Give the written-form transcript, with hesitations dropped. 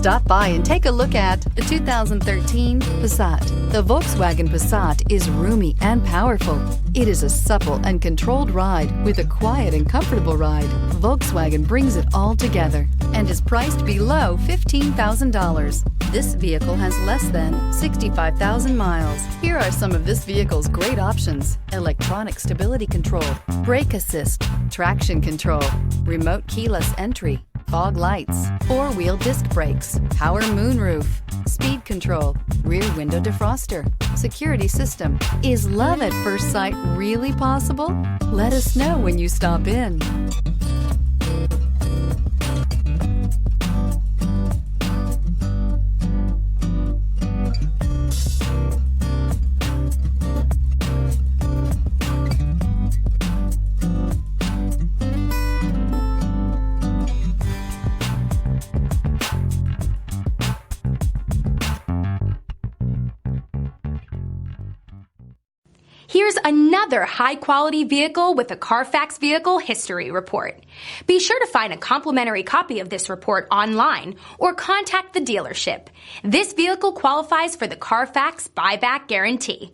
Stop by and take a look at the 2013 Passat. The Volkswagen Passat is roomy and powerful. It is a supple and controlled ride with a quiet and comfortable ride. Volkswagen brings it all together and is priced below $15,000. This vehicle has less than 65,000 miles. Here are some of this vehicle's great options: electronic stability control, brake assist, traction control, remote keyless entry, fog lights, four-wheel disc brakes, power moonroof, speed control, rear window defroster, security system. Is love at first sight really possible? Let us know when you stop in. Here's another high-quality vehicle with a Carfax Vehicle History Report. Be sure to find a complimentary copy of this report online or contact the dealership. This vehicle qualifies for the Carfax Buyback Guarantee.